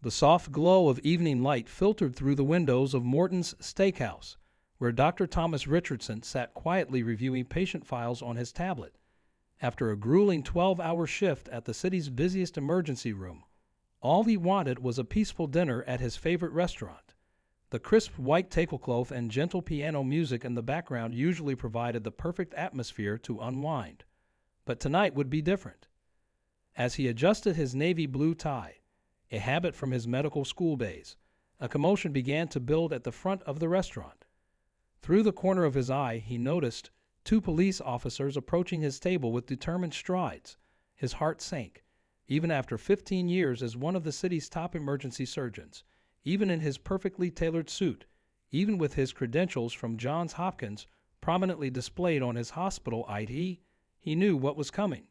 The soft glow of evening light filtered through the windows of Morton's Steakhouse, where Dr. Thomas Richardson sat quietly reviewing patient files on his tablet. After a grueling 12-hour shift at the city's busiest emergency room, all he wanted was a peaceful dinner at his favorite restaurant. The crisp white tablecloth and gentle piano music in the background usually provided the perfect atmosphere to unwind. But tonight would be different. As he adjusted his navy blue tie, a habit from his medical school days, a commotion began to build at the front of the restaurant. Through the corner of his eye, he noticed two police officers approaching his table with determined strides. His heart sank. Even after 15 years as one of the city's top emergency surgeons, even in his perfectly tailored suit, even with his credentials from Johns Hopkins prominently displayed on his hospital ID, he knew what was coming.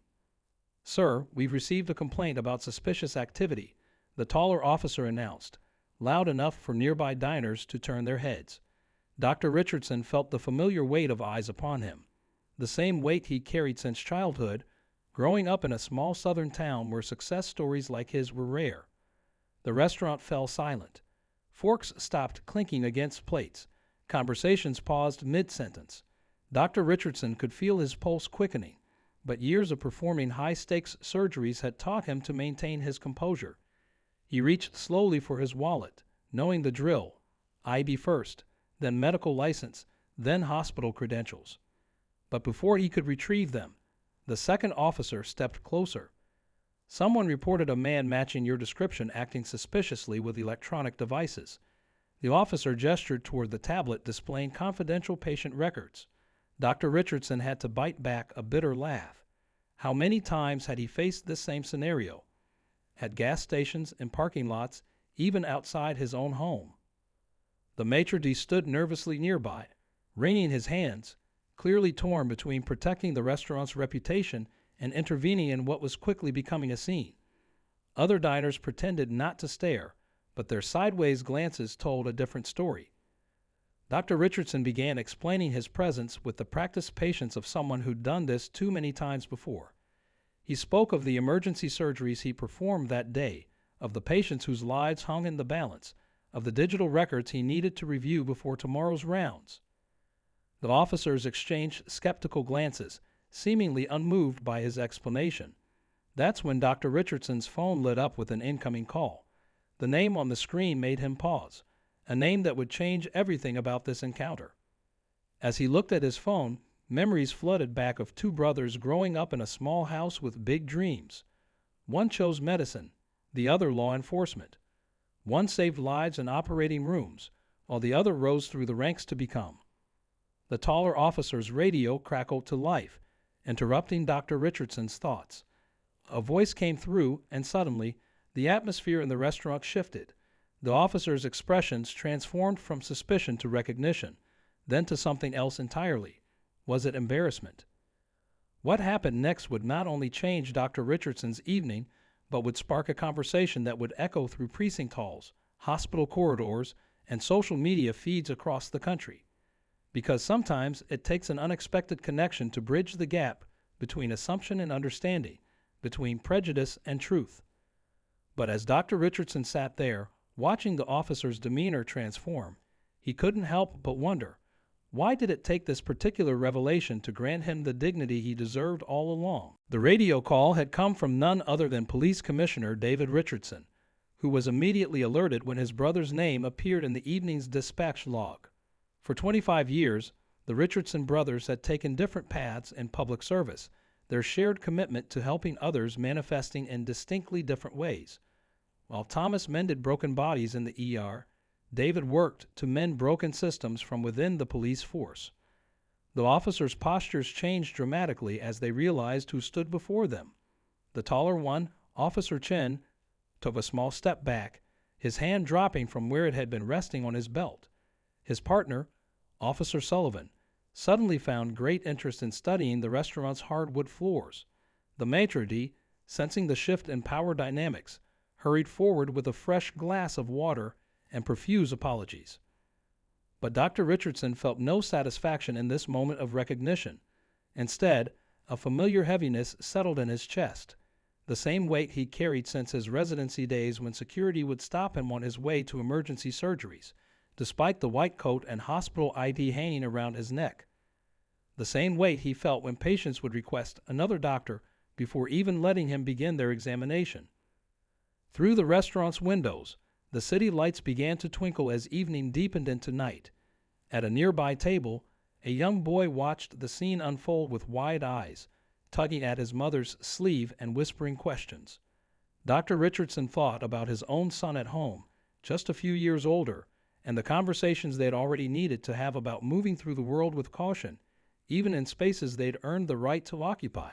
"Sir, we've received a complaint about suspicious activity," the taller officer announced, loud enough for nearby diners to turn their heads. Dr. Richardson felt the familiar weight of eyes upon him, the same weight he carried since childhood, growing up in a small southern town where success stories like his were rare. The restaurant fell silent. Forks stopped clinking against plates. Conversations paused mid-sentence. Dr. Richardson could feel his pulse quickening, but years of performing high-stakes surgeries had taught him to maintain his composure. He reached slowly for his wallet, knowing the drill: IB first, then medical license, then hospital credentials. But before he could retrieve them, the second officer stepped closer. "Someone reported a man matching your description acting suspiciously with electronic devices." The officer gestured toward the tablet displaying confidential patient records. Dr. Richardson had to bite back a bitter laugh. How many times had he faced this same scenario? At gas stations, in parking lots, even outside his own home. The maitre d' stood nervously nearby, wringing his hands, clearly torn between protecting the restaurant's reputation and intervening in what was quickly becoming a scene. Other diners pretended not to stare, but their sideways glances told a different story. Dr. Richardson began explaining his presence with the practiced patience of someone who'd done this too many times before. He spoke of the emergency surgeries he performed that day, of the patients whose lives hung in the balance, of the digital records he needed to review before tomorrow's rounds. The officers exchanged skeptical glances, seemingly unmoved by his explanation. That's when Dr. Richardson's phone lit up with an incoming call. The name on the screen made him pause, a name that would change everything about this encounter. As he looked at his phone, memories flooded back of two brothers growing up in a small house with big dreams. One chose medicine, the other law enforcement. One saved lives in operating rooms, while the other rose through the ranks to become. The taller officer's radio crackled to life, interrupting Dr. Richardson's thoughts. A voice came through, and suddenly, the atmosphere in the restaurant shifted. The officer's expressions transformed from suspicion to recognition, then to something else entirely. Was it embarrassment? What happened next would not only change Dr. Richardson's evening, but would spark a conversation that would echo through precinct halls, hospital corridors, and social media feeds across the country. Because sometimes it takes an unexpected connection to bridge the gap between assumption and understanding, between prejudice and truth. But as Dr. Richardson sat there, watching the officer's demeanor transform, he couldn't help but wonder, why did it take this particular revelation to grant him the dignity he deserved all along? The radio call had come from none other than Police Commissioner David Richardson, who was immediately alerted when his brother's name appeared in the evening's dispatch log. For 25 years, the Richardson brothers had taken different paths in public service, their shared commitment to helping others manifesting in distinctly different ways. While Thomas mended broken bodies in the ER, David worked to mend broken systems from within the police force. The officers' postures changed dramatically as they realized who stood before them. The taller one, Officer Chen, took a small step back, his hand dropping from where it had been resting on his belt. His partner, Officer Sullivan, suddenly found great interest in studying the restaurant's hardwood floors. The maitre d', sensing the shift in power dynamics, hurried forward with a fresh glass of water and profuse apologies. But Dr. Richardson felt no satisfaction in this moment of recognition. Instead, a familiar heaviness settled in his chest. the same weight he carried since his residency days when security would stop him on his way to emergency surgeries, despite the white coat and hospital ID hanging around his neck. The same weight he felt when patients would request another doctor before even letting him begin their examination. Through the restaurant's windows, the city lights began to twinkle as evening deepened into night. At a nearby table, a young boy watched the scene unfold with wide eyes, tugging at his mother's sleeve and whispering questions. Dr. Richardson thought about his own son at home, just a few years older, and the conversations they'd already needed to have about moving through the world with caution, even in spaces they'd earned the right to occupy.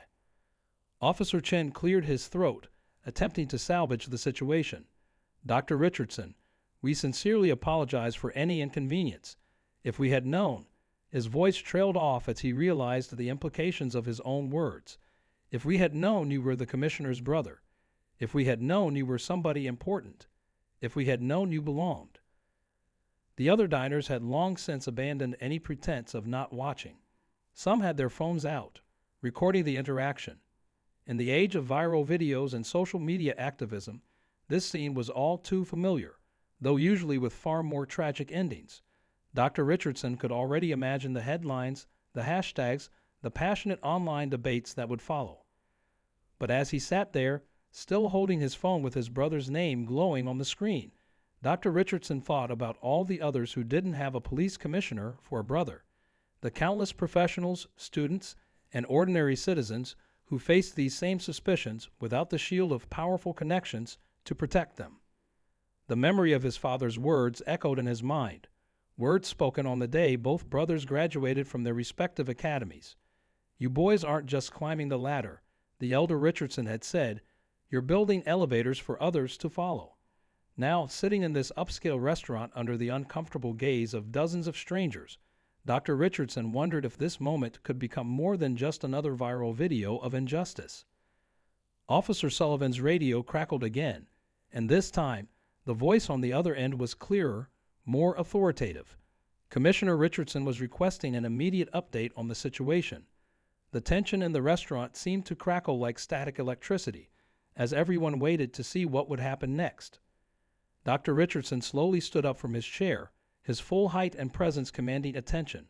Officer Chen cleared his throat, attempting to salvage the situation. "Dr. Richardson, we sincerely apologize for any inconvenience. If we had known," his voice trailed off as he realized the implications of his own words. "If we had known you were the commissioner's brother. If we had known you were somebody important. If we had known you belonged." The other diners had long since abandoned any pretense of not watching. Some had their phones out, recording the interaction. In the age of viral videos and social media activism, this scene was all too familiar, though usually with far more tragic endings. Dr. Richardson could already imagine the headlines, the hashtags, the passionate online debates that would follow. But as he sat there, still holding his phone with his brother's name glowing on the screen, Dr. Richardson thought about all the others who didn't have a police commissioner for a brother, the countless professionals, students, and ordinary citizens who faced these same suspicions without the shield of powerful connections to protect them. The memory of his father's words echoed in his mind, words spoken on the day both brothers graduated from their respective academies. "You boys aren't just climbing the ladder," the elder Richardson had said, "you're building elevators for others to follow." Now, sitting in this upscale restaurant under the uncomfortable gaze of dozens of strangers, Dr. Richardson wondered if this moment could become more than just another viral video of injustice. Officer Sullivan's radio crackled again, and this time, the voice on the other end was clearer, more authoritative. Commissioner Richardson was requesting an immediate update on the situation. The tension in the restaurant seemed to crackle like static electricity, as everyone waited to see what would happen next. Dr. Richardson slowly stood up from his chair, his full height and presence commanding attention.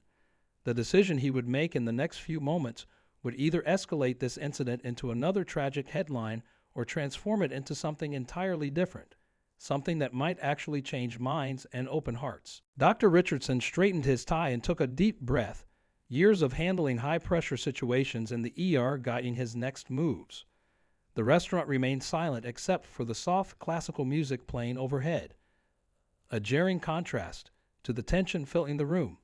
The decision he would make in the next few moments would either escalate this incident into another tragic headline or transform it into something entirely different, something that might actually change minds and open hearts. Dr. Richardson straightened his tie and took a deep breath, years of handling high-pressure situations in the ER guiding his next moves. The restaurant remained silent except for the soft classical music playing overhead, a jarring contrast to the tension filling the room.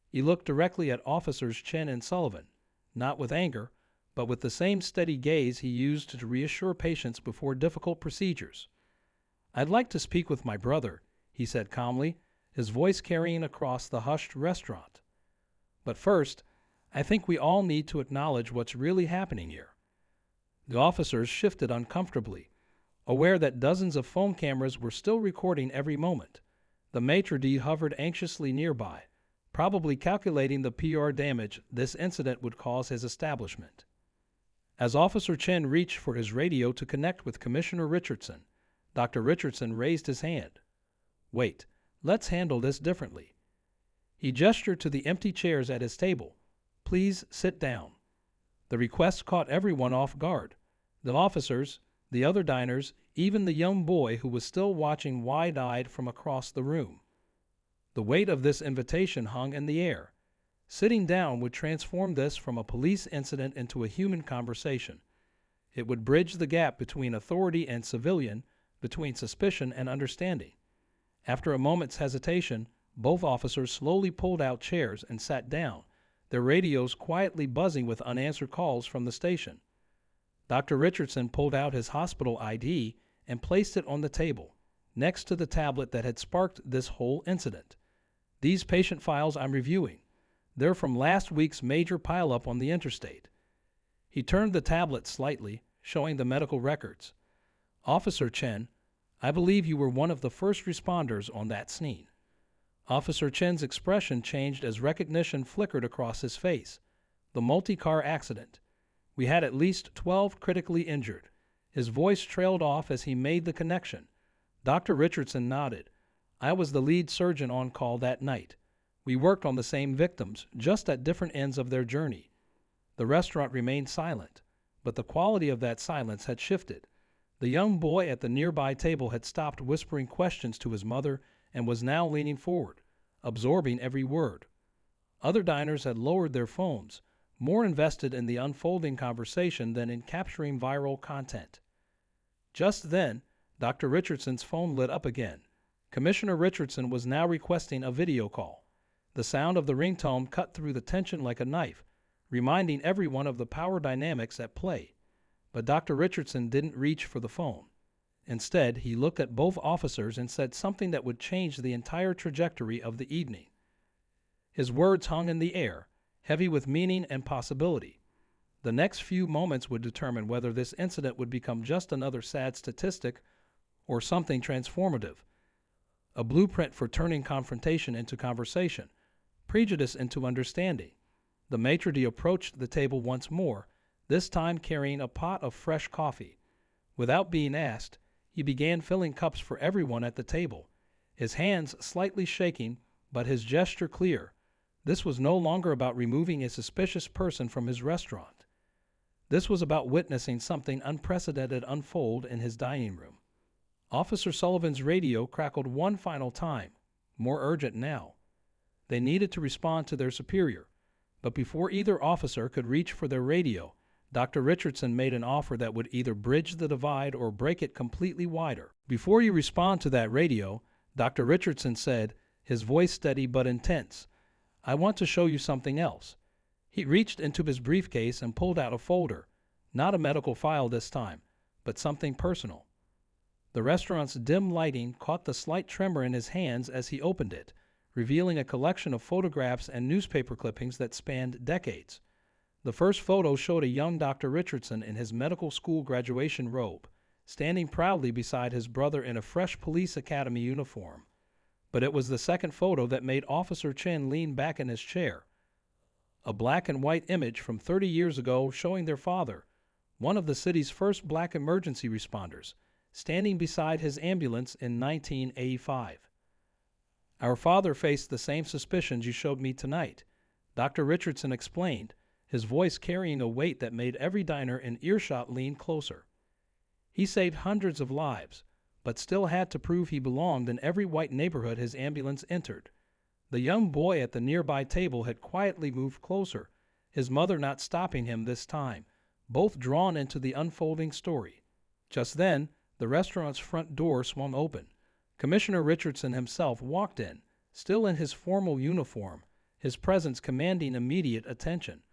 He looked directly at Officers Chen and Sullivan, not with anger, but with the same steady gaze he used to reassure patients before difficult procedures. "I'd like to speak with my brother," he said calmly, his voice carrying across the hushed restaurant. "But first, I think we all need to acknowledge what's really happening here." The officers shifted uncomfortably, aware that dozens of phone cameras were still recording every moment. The maitre d' hovered anxiously nearby, probably calculating the PR damage this incident would cause his establishment. As Officer Chen reached for his radio to connect with Commissioner Richardson, Dr. Richardson raised his hand. "Wait, let's handle this differently." He gestured to the empty chairs at his table. "Please sit down." The request caught everyone off guard. The officers, the other diners, even the young boy who was still watching wide-eyed from across the room. The weight of this invitation hung in the air. Sitting down would transform this from a police incident into a human conversation. It would bridge the gap between authority and civilian, between suspicion and understanding. After a moment's hesitation, both officers slowly pulled out chairs and sat down, their radios quietly buzzing with unanswered calls from the station. Dr. Richardson pulled out his hospital ID and placed it on the table, next to the tablet that had sparked this whole incident. "These patient files I'm reviewing. They're from last week's major pileup on the interstate." He turned the tablet slightly, showing the medical records. "Officer Chen, I believe you were one of the first responders on that scene." Officer Chen's expression changed as recognition flickered across his face. "The multi-car accident. We had at least 12 critically injured. His voice trailed off as he made the connection. Dr. Richardson nodded. I was the lead surgeon on call that night. We worked on the same victims, just at different ends of their journey. The restaurant remained silent, but the quality of that silence had shifted. The young boy at the nearby table had stopped whispering questions to his mother and was now leaning forward, absorbing every word. Other diners had lowered their phones, more invested in the unfolding conversation than in capturing viral content. Just then, Dr. Richardson's phone lit up again. Commissioner Richardson was now requesting a video call. The sound of the ringtone cut through the tension like a knife, reminding everyone of the power dynamics at play. But Dr. Richardson didn't reach for the phone. Instead, he looked at both officers and said something that would change the entire trajectory of the evening. His words hung in the air, heavy with meaning and possibility. The next few moments would determine whether this incident would become just another sad statistic or something transformative. A blueprint for turning confrontation into conversation, prejudice into understanding. The maitre d' approached the table once more, this time carrying a pot of fresh coffee. Without being asked, he began filling cups for everyone at the table, his hands slightly shaking, but his gesture clear. This was no longer about removing a suspicious person from his restaurant. This was about witnessing something unprecedented unfold in his dining room. Officer Sullivan's radio crackled one final time, more urgent now. They needed to respond to their superior, but before either officer could reach for their radio, Dr. Richardson made an offer that would either bridge the divide or break it completely wider. Before you respond to that radio, Dr. Richardson said, his voice steady but intense, I want to show you something else. He reached into his briefcase and pulled out a folder, not a medical file this time, but something personal. The restaurant's dim lighting caught the slight tremor in his hands as he opened it, revealing a collection of photographs and newspaper clippings that spanned decades. The first photo showed a young Dr. Richardson in his medical school graduation robe, standing proudly beside his brother in a fresh police academy uniform. But it was the second photo that made Officer Chin lean back in his chair. A black and white image from 30 years ago showing their father, one of the city's first black emergency responders, standing beside his ambulance in 1985. Our father faced the same suspicions you showed me tonight, Dr. Richardson explained, his voice carrying a weight that made every diner in earshot lean closer. He saved hundreds of lives, but still had to prove he belonged in every white neighborhood his ambulance entered. The young boy at the nearby table had quietly moved closer, his mother not stopping him this time, both drawn into the unfolding story. Just then, the restaurant's front door swung open. Commissioner Richardson himself walked in, still in his formal uniform, his presence commanding immediate attention.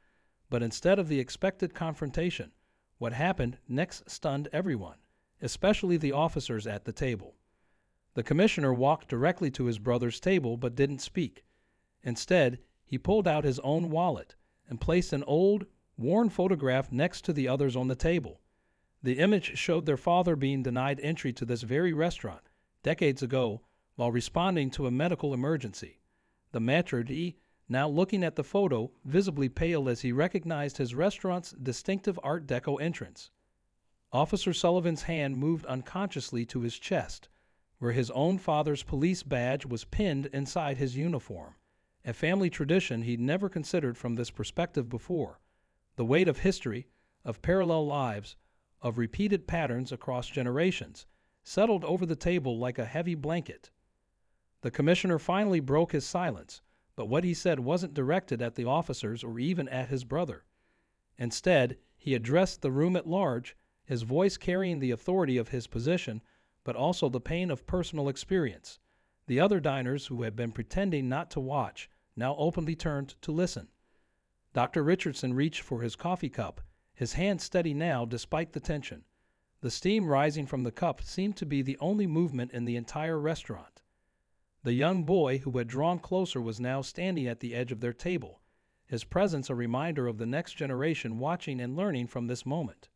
But instead of the expected confrontation, what happened next stunned everyone, especially the officers at the table. The commissioner walked directly to his brother's table but didn't speak. Instead, he pulled out his own wallet and placed an old, worn photograph next to the others on the table. The image showed their father being denied entry to this very restaurant decades ago while responding to a medical emergency. The maitre d', now looking at the photo, visibly pale as he recognized his restaurant's distinctive Art Deco entrance. Officer Sullivan's hand moved unconsciously to his chest, where his own father's police badge was pinned inside his uniform, a family tradition he'd never considered from this perspective before. The weight of history, of parallel lives, of repeated patterns across generations, settled over the table like a heavy blanket. The commissioner finally broke his silence, but what he said wasn't directed at the officers or even at his brother. Instead, he addressed the room at large, his voice carrying the authority of his position, but also the pain of personal experience. The other diners who had been pretending not to watch now openly turned to listen. Dr. Richardson reached for his coffee cup, his hand steady now despite the tension. The steam rising from the cup seemed to be the only movement in the entire restaurant. The young boy who had drawn closer was now standing at the edge of their table, his presence a reminder of the next generation watching and learning from this moment.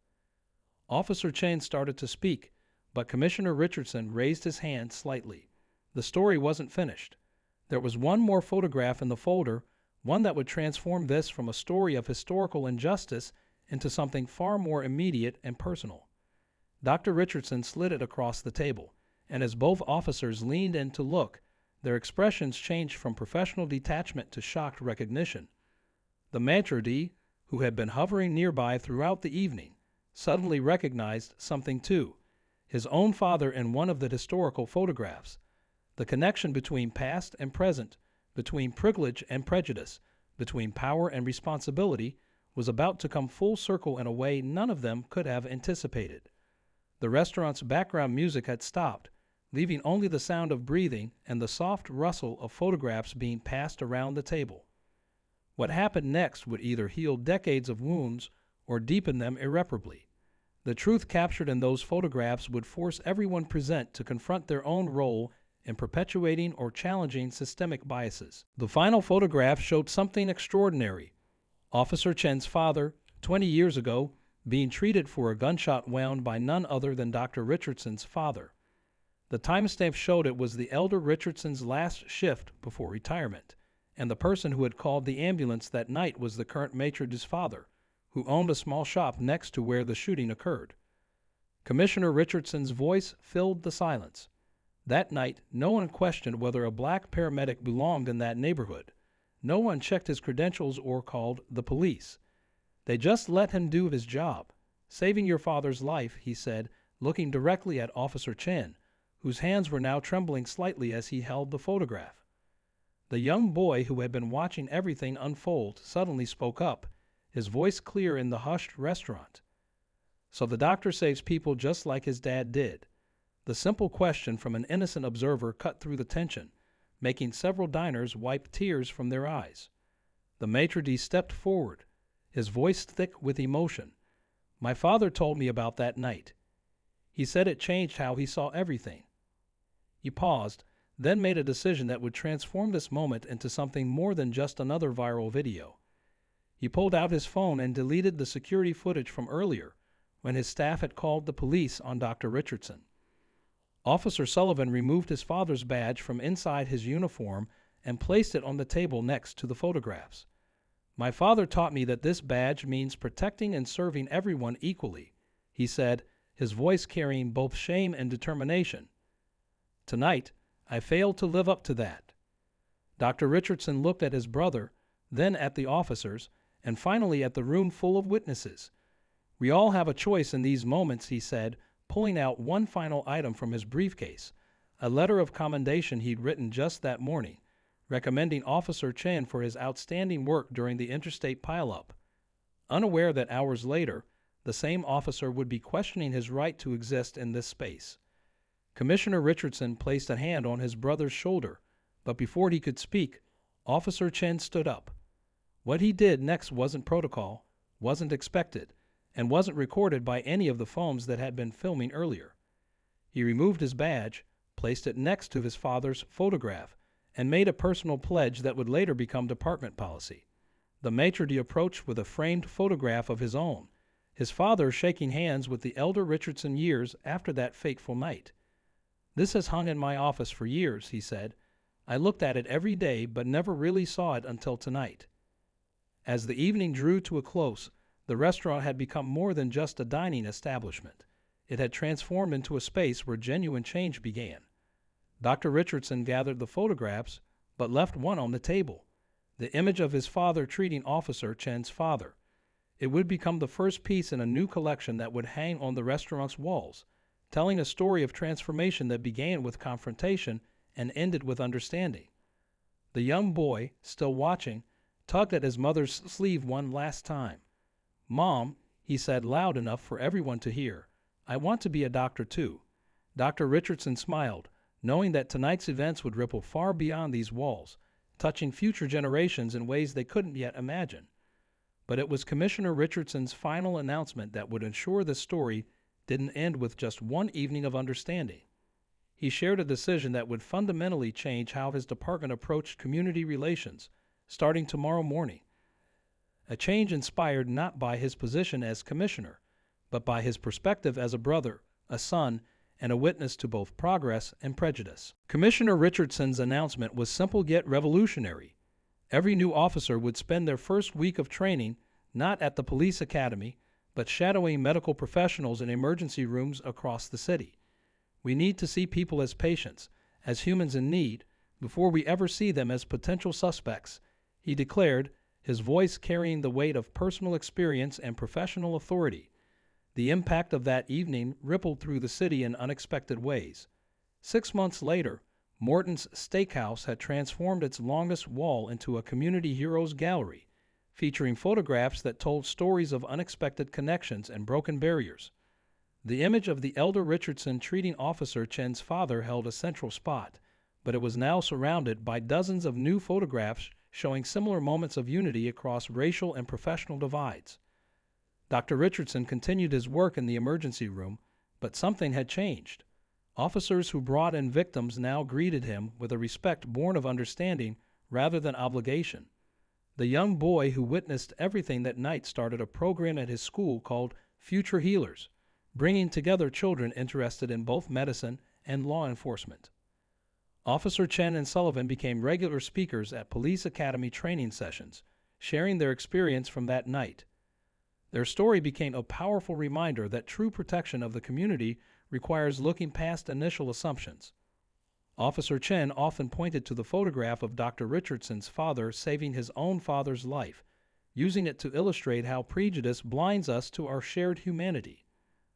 Officer Chen started to speak, but Commissioner Richardson raised his hand slightly. The story wasn't finished. There was one more photograph in the folder, one that would transform this from a story of historical injustice into something far more immediate and personal. Dr. Richardson slid it across the table, and as both officers leaned in to look, their expressions changed from professional detachment to shocked recognition. The maitre d', who had been hovering nearby throughout the evening, suddenly recognized something too: his own father in one of the historical photographs. The connection between past and present, between privilege and prejudice, between power and responsibility, was about to come full circle in a way none of them could have anticipated. The restaurant's background music had stopped, leaving only the sound of breathing and the soft rustle of photographs being passed around the table. What happened next would either heal decades of wounds or deepen them irreparably. The truth captured in those photographs would force everyone present to confront their own role in perpetuating or challenging systemic biases. The final photograph showed something extraordinary. Officer Chen's father, 20 years ago, being treated for a gunshot wound by none other than Dr. Richardson's father. The timestamp showed it was the elder Richardson's last shift before retirement, and the person who had called the ambulance that night was the current maitre d's father, who owned a small shop next to where the shooting occurred. Commissioner Richardson's voice filled the silence. That night, no one questioned whether a black paramedic belonged in that neighborhood. No one checked his credentials or called the police. They just let him do his job. "Saving your father's life," he said, looking directly at Officer Chen, whose hands were now trembling slightly as he held the photograph. The young boy who had been watching everything unfold suddenly spoke up, his voice clear in the hushed restaurant. "So the doctor saves people just like his dad did." The simple question from an innocent observer cut through the tension, making several diners wipe tears from their eyes. The maitre d' stepped forward, his voice thick with emotion. "My father told me about that night. He said it changed how he saw everything." He paused, then made a decision that would transform this moment into something more than just another viral video. He pulled out his phone and deleted the security footage from earlier, when his staff had called the police on Dr. Richardson. Officer Sullivan removed his father's badge from inside his uniform and placed it on the table next to the photographs. "My father taught me that this badge means protecting and serving everyone equally," he said, his voice carrying both shame and determination. "Tonight, I failed to live up to that." Dr. Richardson looked at his brother, then at the officers, and finally at the room full of witnesses. "We all have a choice in these moments," he said, pulling out one final item from his briefcase, a letter of commendation he'd written just that morning, recommending Officer Chen for his outstanding work during the interstate pileup, unaware that hours later, the same officer would be questioning his right to exist in this space. Commissioner Richardson placed a hand on his brother's shoulder, but before he could speak, Officer Chen stood up. What he did next wasn't protocol, wasn't expected, and wasn't recorded by any of the phones that had been filming earlier. He removed his badge, placed it next to his father's photograph, and made a personal pledge that would later become department policy. The maitre d' approached with a framed photograph of his own, his father shaking hands with the elder Richardson years after that fateful night. "This has hung in my office for years," he said. "I looked at it every day but never really saw it until tonight." As the evening drew to a close, the restaurant had become more than just a dining establishment. It had transformed into a space where genuine change began. Dr. Richardson gathered the photographs, but left one on the table, the image of his father treating Officer Chen's father. It would become the first piece in a new collection that would hang on the restaurant's walls, telling a story of transformation that began with confrontation and ended with understanding. The young boy, still watching, tugged at his mother's sleeve one last time. "Mom," he said loud enough for everyone to hear, "I want to be a doctor too." Dr. Richardson smiled, knowing that tonight's events would ripple far beyond these walls, touching future generations in ways they couldn't yet imagine. But it was Commissioner Richardson's final announcement that would ensure the story didn't end with just one evening of understanding. He shared a decision that would fundamentally change how his department approached community relations, starting tomorrow morning. A change inspired not by his position as commissioner, but by his perspective as a brother, a son, and a witness to both progress and prejudice. Commissioner Richardson's announcement was simple yet revolutionary. Every new officer would spend their first week of training not at the police academy, but shadowing medical professionals in emergency rooms across the city. We need to see people as patients, as humans in need, before we ever see them as potential suspects, he declared, his voice carrying the weight of personal experience and professional authority. The impact of that evening rippled through the city in unexpected ways. 6 months later, Morton's Steakhouse had transformed its longest wall into a community heroes gallery, featuring photographs that told stories of unexpected connections and broken barriers. The image of the elder Richardson treating Officer Chen's father held a central spot, but it was now surrounded by dozens of new photographs showing similar moments of unity across racial and professional divides. Dr. Richardson continued his work in the emergency room, but something had changed. Officers who brought in victims now greeted him with a respect born of understanding rather than obligation. The young boy who witnessed everything that night started a program at his school called Future Healers, bringing together children interested in both medicine and law enforcement. Officer Chen and Sullivan became regular speakers at police academy training sessions, sharing their experience from that night. Their story became a powerful reminder that true protection of the community requires looking past initial assumptions. Officer Chen often pointed to the photograph of Dr. Richardson's father saving his own father's life, using it to illustrate how prejudice blinds us to our shared humanity.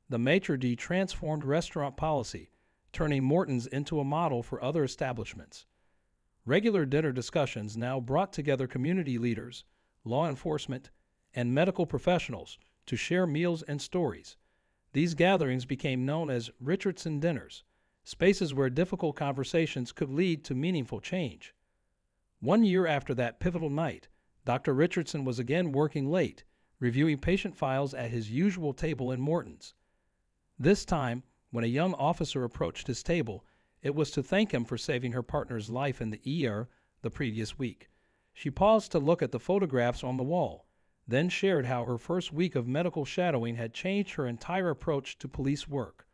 The maitre d' transformed restaurant policy, turning Morton's into a model for other establishments. Regular dinner discussions now brought together community leaders, law enforcement, and medical professionals to share meals and stories. These gatherings became known as Richardson Dinners, spaces where difficult conversations could lead to meaningful change. 1 year after that pivotal night, Dr. Richardson was again working late, reviewing patient files at his usual table in Morton's. This time, when a young officer approached his table, it was to thank him for saving her partner's life in the ER the previous week. She paused to look at the photographs on the wall, then shared how her first week of medical shadowing had changed her entire approach to police work.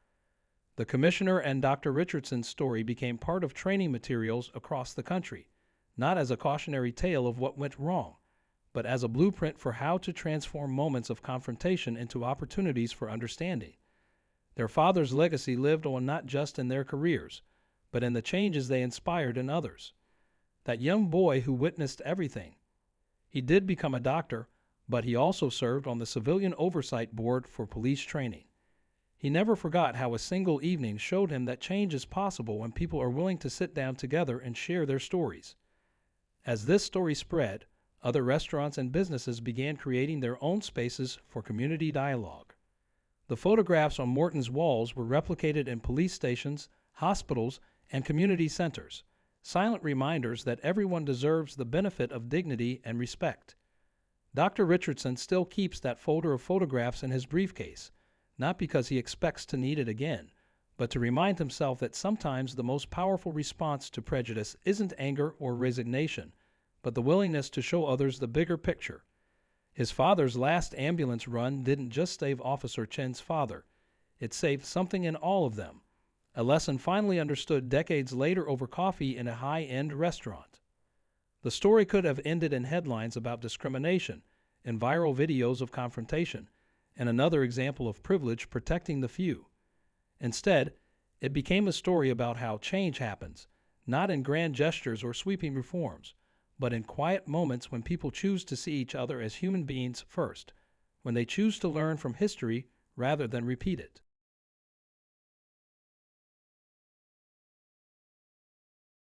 The commissioner and Dr. Richardson's story became part of training materials across the country, not as a cautionary tale of what went wrong, but as a blueprint for how to transform moments of confrontation into opportunities for understanding. Their father's legacy lived on not just in their careers, but in the changes they inspired in others. That young boy who witnessed everything. He did become a doctor, but he also served on the Civilian Oversight Board for police training. He never forgot how a single evening showed him that change is possible when people are willing to sit down together and share their stories. As this story spread, other restaurants and businesses began creating their own spaces for community dialogue. The photographs on Morton's walls were replicated in police stations, hospitals, and community centers, silent reminders that everyone deserves the benefit of dignity and respect. Dr. Richardson still keeps that folder of photographs in his briefcase, not because he expects to need it again, but to remind himself that sometimes the most powerful response to prejudice isn't anger or resignation, but the willingness to show others the bigger picture. His father's last ambulance run didn't just save Officer Chen's father. It saved something in all of them, a lesson finally understood decades later over coffee in a high-end restaurant. The story could have ended in headlines about discrimination, in viral videos of confrontation, and another example of privilege protecting the few. Instead, it became a story about how change happens, not in grand gestures or sweeping reforms, but in quiet moments when people choose to see each other as human beings first, when they choose to learn from history rather than repeat it.